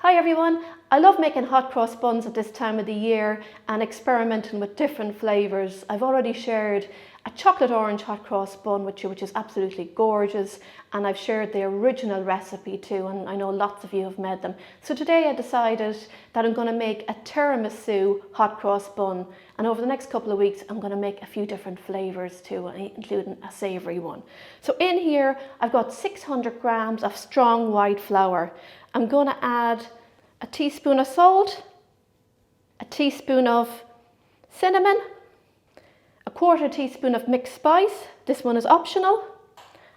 Hi everyone, I love making hot cross buns at this time of the year and experimenting with different flavours. I've already shared a chocolate orange hot cross bun with you, which is absolutely gorgeous, and I've shared the original recipe too, and I know lots of you have made them. So today I decided that I'm going to make a tiramisu hot cross bun, and over the next couple of weeks I'm going to make a few different flavours too, including a savoury one. So in here I've got 600 grams of strong white flour. I'm going to add a teaspoon of salt, a teaspoon of cinnamon, a quarter teaspoon of mixed spice, this one is optional,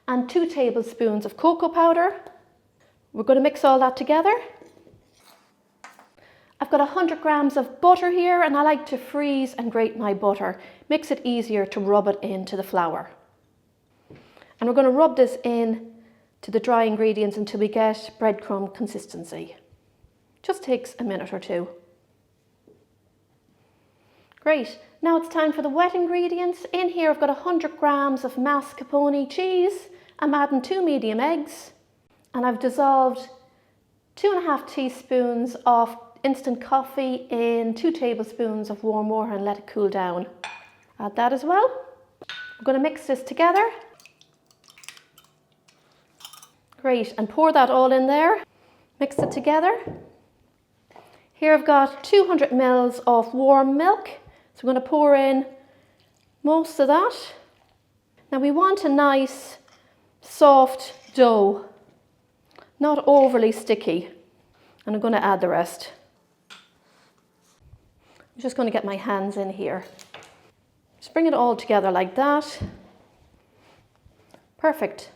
and 2 tablespoons of cocoa powder. We're going to mix all that together. I've got 100 grams of butter here, and I like to freeze and grate my butter. Makes it easier to rub it into the flour. And we're going to rub this in to the dry ingredients until we get breadcrumb consistency. Just takes a minute or two. Great, now it's time for the wet ingredients. In here I've got 100 grams of mascarpone cheese. I'm adding 2 medium eggs, and I've dissolved 2.5 teaspoons of instant coffee in 2 tablespoons of warm water and let it cool down. Add that as well. I'm going to mix this together. Great, and pour that all in there. Mix it together. Here I've got 200 ml of warm milk. So I'm going to pour in most of that. Now we want a nice soft dough, not overly sticky. And I'm going to add the rest. I'm just going to get my hands in here. Just bring it all together like that. Perfect.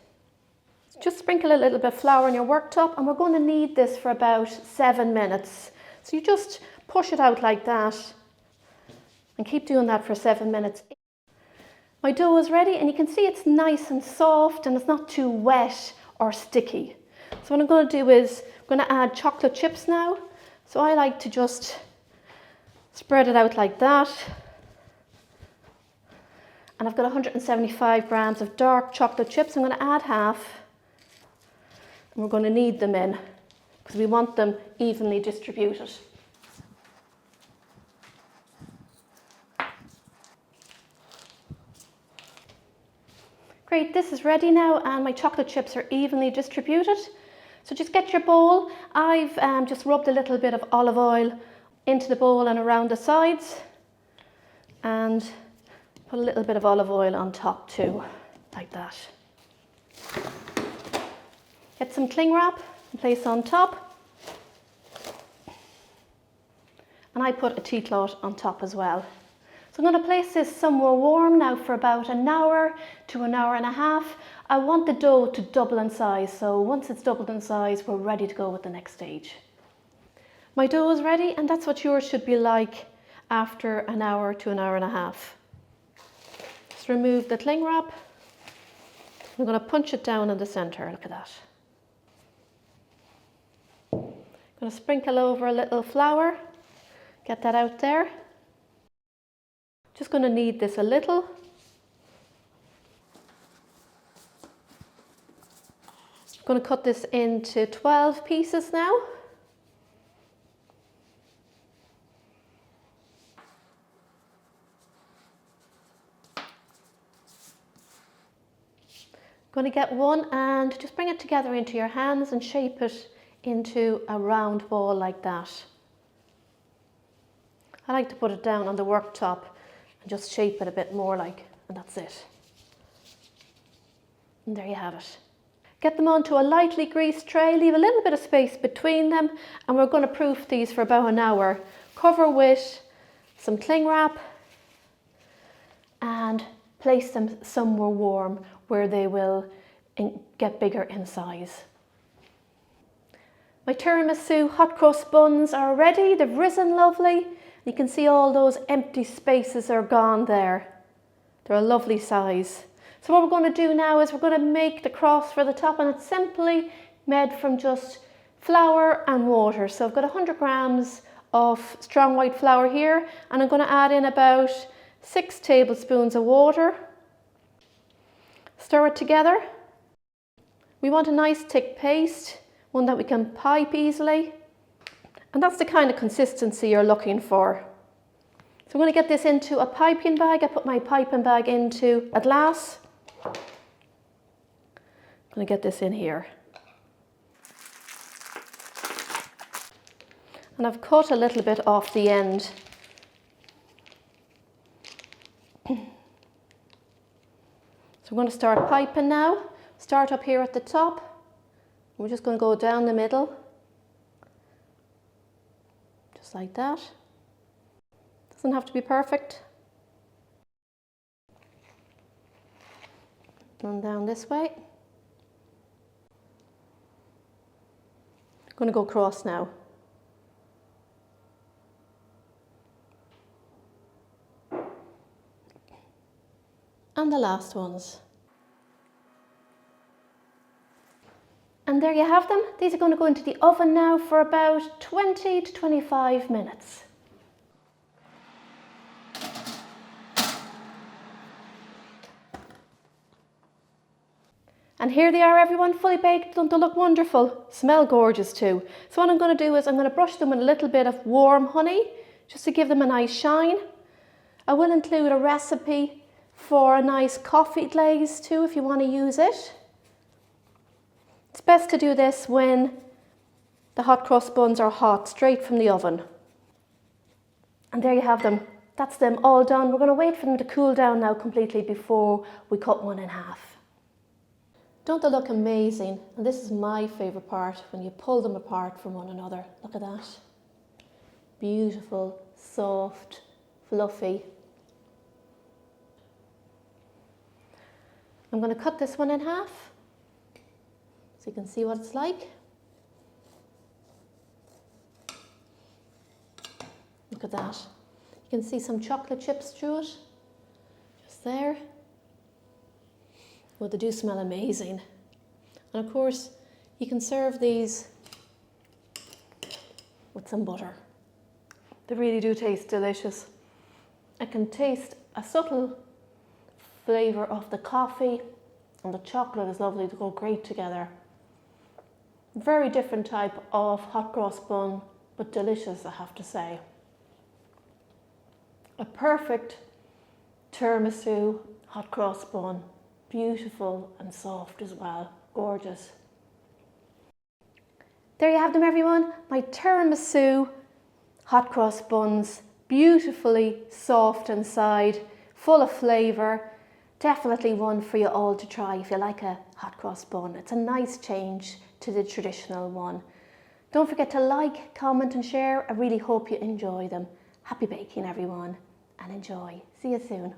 Just sprinkle a little bit of flour on your worktop, and we're going to knead this for about 7 minutes. So you just push it out like that and keep doing that for 7 minutes. My dough is ready, and you can see it's nice and soft and it's not too wet or sticky. So what I'm going to do is I'm going to add chocolate chips now. So I like to just spread it out like that. And I've got 175 grams of dark chocolate chips. I'm going to add half. And we're going to knead them in because we want them evenly distributed. Great, this is ready now, and my chocolate chips are evenly distributed. So just get your bowl. I've just rubbed a little bit of olive oil into the bowl and around the sides, and put a little bit of olive oil on top too, like that. Get some cling wrap and place on top. And I put a tea cloth on top as well. So I'm going to place this somewhere warm now for about an hour to an hour and a half. I want the dough to double in size, so once it's doubled in size, we're ready to go with the next stage. My dough is ready, and that's what yours should be like after an hour to an hour and a half. Just remove the cling wrap. I'm going to punch it down in the centre, look at that. I'm going to sprinkle over a little flour, get that out there. Just going to knead this a little. I'm going to cut this into 12 pieces now. Going to get one and just bring it together into your hands and shape it into a round ball like that. I like to put it down on the worktop and just shape it a bit more like, and that's it. And there you have it. Get them onto a lightly greased tray, leave a little bit of space between them, and we're going to proof these for about an hour. Cover with some cling wrap and place them somewhere warm where they will get bigger in size. My tiramisu hot cross buns are ready. They've risen lovely. You can see all those empty spaces are gone there. They're a lovely size. So what we're going to do now is we're going to make the cross for the top, and it's simply made from just flour and water. So I've got 100 grams of strong white flour here, and I'm going to add in about 6 tablespoons of water. Stir it together. We want a nice thick paste, one that we can pipe easily. And that's the kind of consistency you're looking for. So I'm going to get this into a piping bag. I put my piping bag into a glass. I'm going to get this in here. And I've cut a little bit off the end. So I'm going to start piping now. Start up here at the top. We're just going to go down the middle. Just like that. Doesn't have to be perfect. And down this way. I'm going to go across now. And the last ones. And there you have them. These are going to go into the oven now for about 20 to 25 minutes. And here they are, everyone, fully baked. Don't they look wonderful? Smell gorgeous too. So what I'm going to do is I'm going to brush them with a little bit of warm honey, just to give them a nice shine. I will include a recipe for a nice coffee glaze too, if you want to use it. It's best to do this when the hot cross buns are hot, straight from the oven. And there you have them. That's them all done. We're going to wait for them to cool down now completely before we cut one in half. Don't they look amazing? And this is my favourite part, when you pull them apart from one another. Look at that. Beautiful, soft, fluffy. I'm going to cut this one in half, so you can see what it's like. Look at that. You can see some chocolate chips through it, just there. Well, they do smell amazing. And of course, you can serve these with some butter. They really do taste delicious. I can taste a subtle flavour of the coffee, and the chocolate is lovely to go great together. Very different type of hot cross bun, but delicious, I have to say. A perfect tiramisu hot cross bun. Beautiful and soft as well. Gorgeous. There you have them, everyone. My tiramisu hot cross buns. Beautifully soft inside, full of flavour. Definitely one for you all to try if you like a hot cross bun. It's a nice change to the traditional one. Don't forget to like, comment and share. I really hope you enjoy them. Happy baking, everyone, and enjoy. See you soon.